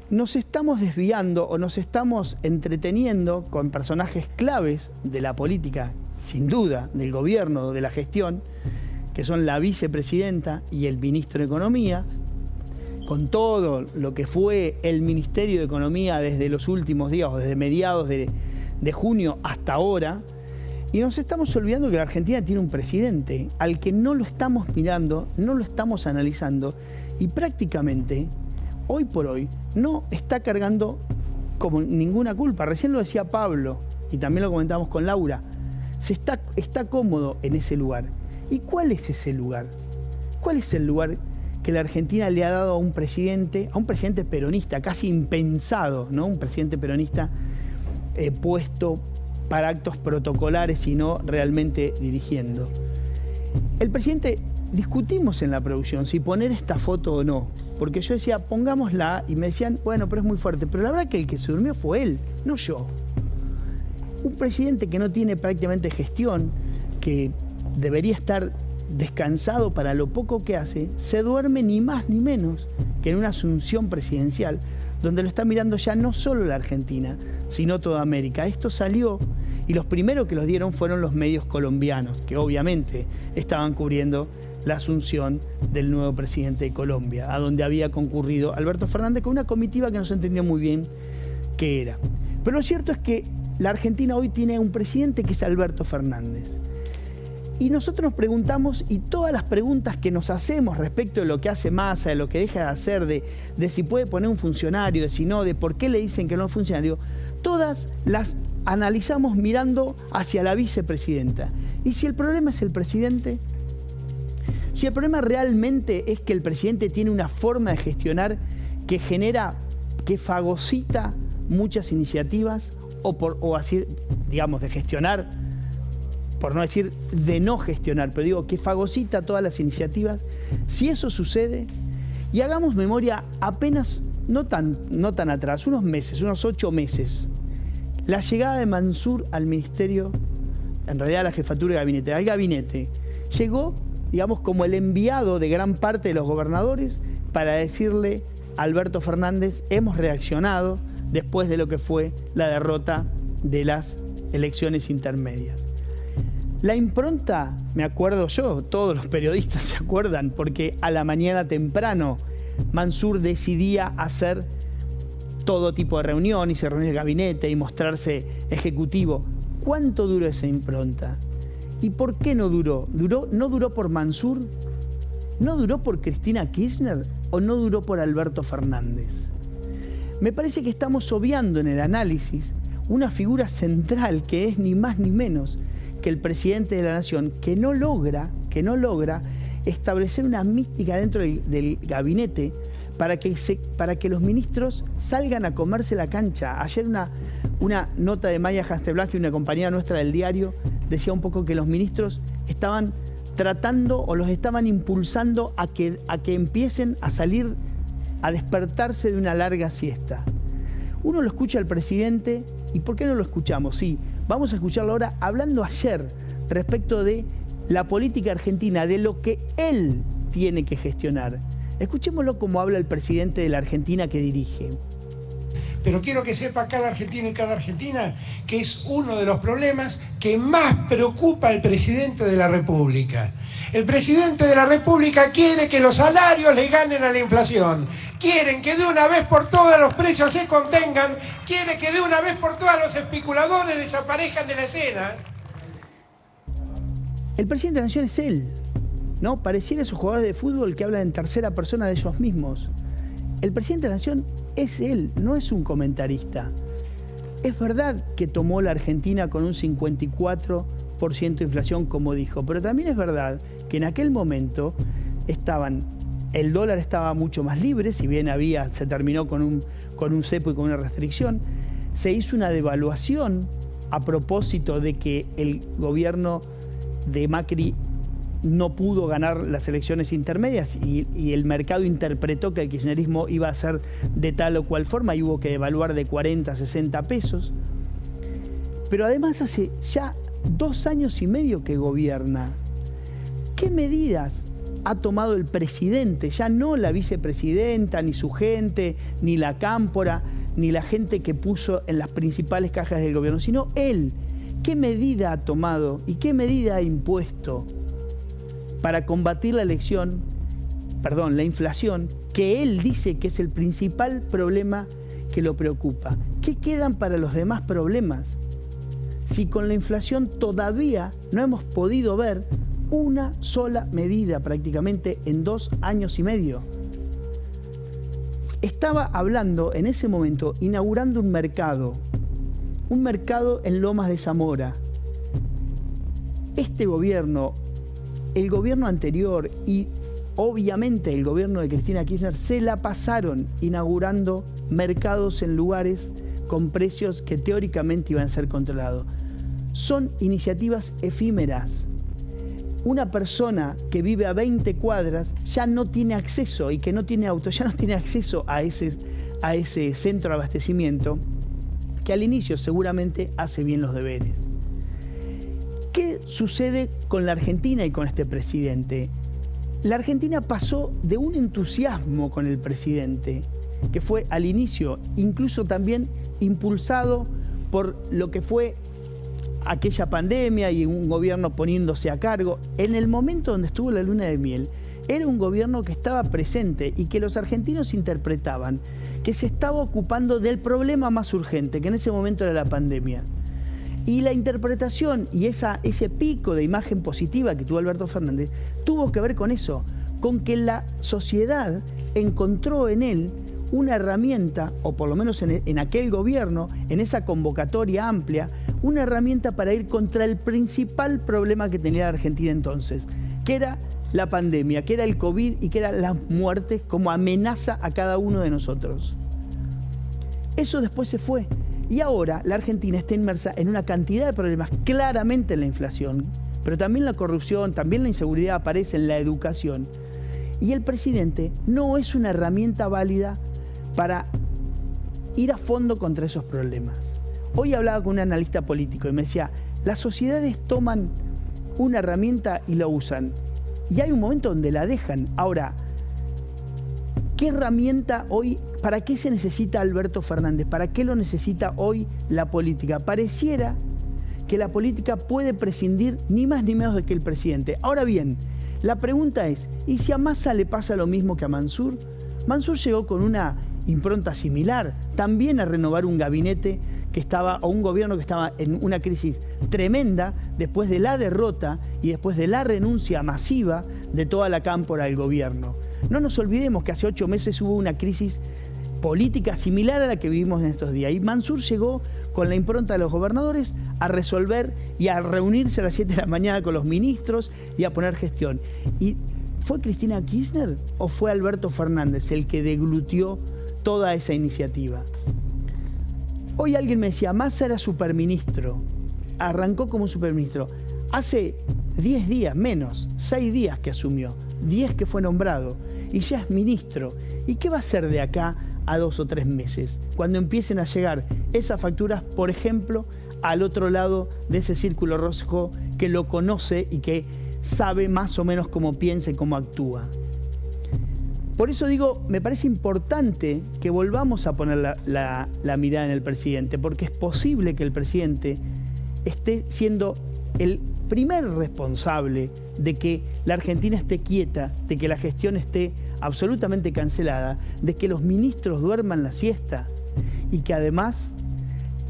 nos estamos desviando o nos estamos entreteniendo con personajes claves de la política, sin duda, del gobierno, de la gestión, que son la vicepresidenta y el ministro de Economía, con todo lo que fue el Ministerio de Economía desde los últimos días, o desde mediados de junio hasta ahora, y nos estamos olvidando que la Argentina tiene un presidente al que no lo estamos mirando, no lo estamos analizando, y prácticamente, hoy por hoy, no está cargando como ninguna culpa. Recién lo decía Pablo, y también lo comentamos con Laura, está cómodo en ese lugar. ¿Y cuál es ese lugar? ¿Cuál es el lugar que la Argentina le ha dado a un presidente peronista, casi impensado, ¿no? Un presidente peronista puesto para actos protocolares y no realmente dirigiendo? El presidente, discutimos en la producción si poner esta foto o no, porque yo decía, pongámosla, y me decían, bueno, pero es muy fuerte, pero la verdad que el que se durmió fue él, no yo. Un presidente que no tiene prácticamente gestión, que debería estar descansado para lo poco que hace, se duerme ni más ni menos que en una asunción presidencial, donde lo está mirando ya no solo la Argentina, sino toda América. Esto salió y los primeros que los dieron fueron los medios colombianos, que obviamente estaban cubriendo la asunción del nuevo presidente de Colombia, a donde había concurrido Alberto Fernández con una comitiva que no se entendió muy bien qué era. Pero lo cierto es que la Argentina hoy tiene un presidente que es Alberto Fernández. Y nosotros nos preguntamos, y todas las preguntas que nos hacemos respecto de lo que hace Massa, de lo que deja de hacer, de si puede poner un funcionario, de si no, de por qué le dicen que no es funcionario, todas las analizamos mirando hacia la vicepresidenta. Y si el problema es el presidente, si el problema realmente es que el presidente tiene una forma de gestionar que genera, que fagocita muchas iniciativas, o así, digamos, de gestionar, por no decir de no gestionar, pero digo que fagocita todas las iniciativas, si eso sucede, y hagamos memoria apenas, no tan atrás, unos meses, unos 8 meses, la llegada de Mansur al ministerio, en realidad a la jefatura de gabinete, al gabinete, llegó, digamos, como el enviado de gran parte de los gobernadores para decirle a Alberto Fernández, hemos reaccionado después de lo que fue la derrota de las elecciones intermedias. La impronta, me acuerdo yo, todos los periodistas se acuerdan, porque a la mañana temprano Mansur decidía hacer todo tipo de reunión y se reunía el gabinete y mostrarse ejecutivo. ¿Cuánto duró esa impronta? ¿Y por qué no duró? ¿No duró por Mansur? ¿No duró por Cristina Kirchner? ¿O no duró por Alberto Fernández? Me parece que estamos obviando en el análisis una figura central que es ni más ni menos que el presidente de la Nación, que no logra establecer una mística dentro del gabinete para que los ministros salgan a comerse la cancha. Ayer una nota de Maya Hasselblad, una compañera nuestra del diario, decía un poco que los ministros estaban tratando o los estaban impulsando a que empiecen a salir, a despertarse de una larga siesta. Uno lo escucha al presidente, ¿y por qué no lo escuchamos? Sí, vamos a escucharlo ahora hablando ayer respecto de la política argentina, de lo que él tiene que gestionar. Escuchémoslo como habla el presidente de la Argentina que dirige. Pero quiero que sepa cada argentino y cada argentina que es uno de los problemas que más preocupa al presidente de la República. El presidente de la República quiere que los salarios le ganen a la inflación. Quieren que de una vez por todas los precios se contengan. Quiere que de una vez por todas los especuladores desaparezcan de la escena. El presidente de la Nación es él, ¿no? Pareciera esos jugadores de fútbol que hablan en tercera persona de ellos mismos. El presidente de la Nación es él, no es un comentarista. Es verdad que tomó la Argentina con un 54% de inflación, como dijo, pero también es verdad que en aquel momento el dólar estaba mucho más libre, si bien se terminó con un cepo y con una restricción. Se hizo una devaluación a propósito de que el gobierno de Macri no pudo ganar las elecciones intermedias y el mercado interpretó que el kirchnerismo iba a ser de tal o cual forma y hubo que devaluar de 40 a 60 pesos. Pero además hace ya 2 años y medio que gobierna. ¿Qué medidas ha tomado el presidente, ya no la vicepresidenta, ni su gente, ni la cámpora, ni la gente que puso en las principales cajas del gobierno, sino él. ¿Qué medida ha tomado y qué medida ha impuesto para combatir la inflación, que él dice que es el principal problema que lo preocupa? ¿Qué quedan para los demás problemas? Si con la inflación todavía no hemos podido ver una sola medida prácticamente en 2 años y medio. Estaba hablando en ese momento, inaugurando un mercado en Lomas de Zamora. Este gobierno, el gobierno anterior y obviamente el gobierno de Cristina Kirchner se la pasaron inaugurando mercados en lugares con precios que teóricamente iban a ser controlados. Son iniciativas efímeras. Una persona que vive a 20 cuadras ya no tiene acceso, y que no tiene auto, ya no tiene acceso a ese centro de abastecimiento, que al inicio seguramente hace bien los deberes. ¿Qué sucede con la Argentina y con este presidente? La Argentina pasó de un entusiasmo con el presidente, que fue al inicio incluso también impulsado por lo que fue aquella pandemia y un gobierno poniéndose a cargo. En el momento donde estuvo la luna de miel, era un gobierno que estaba presente y que los argentinos interpretaban que se estaba ocupando del problema más urgente, que en ese momento era la pandemia. Y la interpretación y ese pico de imagen positiva que tuvo Alberto Fernández tuvo que ver con eso, con que la sociedad encontró en él una herramienta, o por lo menos en aquel gobierno, en esa convocatoria amplia, una herramienta para ir contra el principal problema que tenía la Argentina entonces, que era la pandemia, que era el COVID y que eran las muertes como amenaza a cada uno de nosotros. Eso después se fue. Y ahora la Argentina está inmersa en una cantidad de problemas, claramente en la inflación, pero también la corrupción, también la inseguridad aparece en la educación. Y el presidente no es una herramienta válida para ir a fondo contra esos problemas. Hoy hablaba con un analista político y me decía, las sociedades toman una herramienta y la usan. Y hay un momento donde la dejan. Ahora, ¿qué herramienta hoy, para qué se necesita Alberto Fernández? ¿Para qué lo necesita hoy la política? Pareciera que la política puede prescindir ni más ni menos de que el presidente. Ahora bien, la pregunta es, ¿y si a Massa le pasa lo mismo que a Mansur? Mansur llegó con una impronta similar, también a renovar un gabinete que estaba, o un gobierno que estaba en una crisis tremenda después de la derrota y después de la renuncia masiva de toda la cámpora del gobierno. No nos olvidemos que hace 8 meses hubo una crisis política similar a la que vivimos en estos días. Y Mansur llegó con la impronta de los gobernadores a resolver y a reunirse a las 7 de la mañana con los ministros y a poner gestión. ¿Y fue Cristina Kirchner o fue Alberto Fernández el que deglutió toda esa iniciativa? Hoy alguien me decía, Massa era superministro, arrancó como superministro. Hace 10 días, menos, 6 días que asumió, 10 que fue nombrado, y ya es ministro. ¿Y qué va a hacer de acá a 2 o 3 meses? Cuando empiecen a llegar esas facturas, por ejemplo, al otro lado de ese círculo rojo que lo conoce y que sabe más o menos cómo piensa y cómo actúa. Por eso digo, me parece importante que volvamos a poner la mirada en el presidente, porque es posible que el presidente esté siendo el primer responsable de que la Argentina esté quieta, de que la gestión esté absolutamente cancelada, de que los ministros duerman la siesta y que además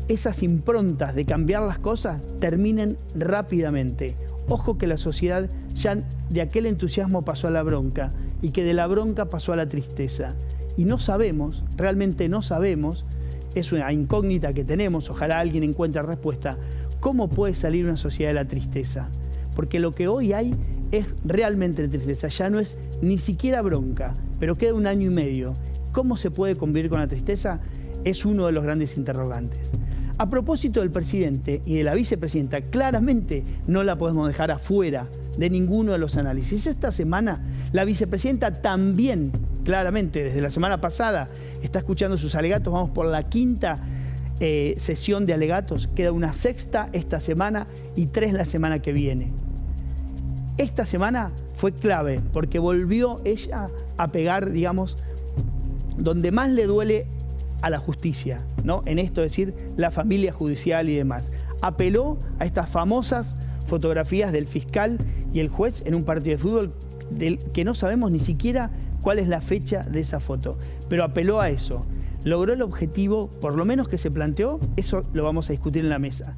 esas improntas de cambiar las cosas terminen rápidamente. Ojo que la sociedad ya de aquel entusiasmo pasó a la bronca y que de la bronca pasó a la tristeza. Y no sabemos, realmente no sabemos, es una incógnita que tenemos, ojalá alguien encuentre respuesta, cómo puede salir una sociedad de la tristeza. Porque lo que hoy hay es realmente tristeza, ya no es ni siquiera bronca, pero queda 1 año y medio. ¿Cómo se puede convivir con la tristeza? Es uno de los grandes interrogantes. A propósito del presidente y de la vicepresidenta, claramente no la podemos dejar afuera de ninguno de los análisis. Esta semana la vicepresidenta también, claramente, desde la semana pasada, está escuchando sus alegatos. Vamos por la 5ª sesión de alegatos. Queda una 6ª esta semana y 3 la semana que viene. esta semana fue clave porque volvió ella a pegar, digamos, donde más le duele a la justicia, ¿no? En esto, es decir, la familia judicial y demás. Apeló a estas famosas fotografías del fiscal y el juez en un partido de fútbol del que no sabemos ni siquiera cuál es la fecha de esa foto, pero apeló a eso. Logró el objetivo, por lo menos que se planteó, eso lo vamos a discutir en la mesa.